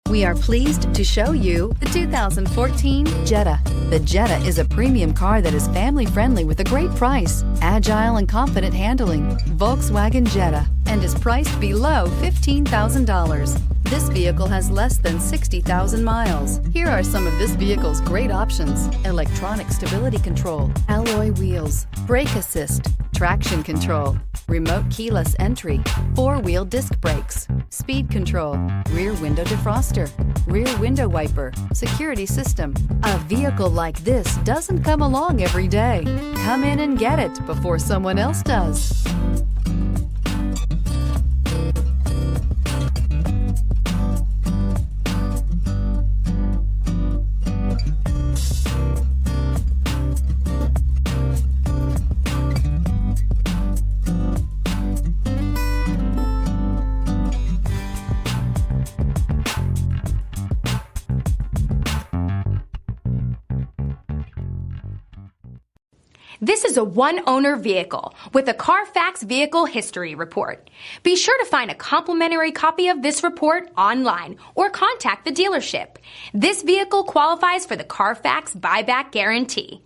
We are pleased to show you the 2014 Jetta. The Jetta is a premium car that is family-friendly with a great price, agile and confident handling. Volkswagen Jetta, and is priced below $15,000. This vehicle has less than 60,000 miles. Here are some of this vehicle's great options: electronic stability control, alloy wheels, brake assist, traction control, remote keyless entry, four-wheel disc brakes, speed control, rear window defroster, rear window wiper, security system. A vehicle like this doesn't come along every day. Come in and get it before someone else does. This is a one-owner vehicle with a Carfax Vehicle History Report. Be sure to find a complimentary copy of this report online or contact the dealership. This vehicle qualifies for the Carfax Buyback Guarantee.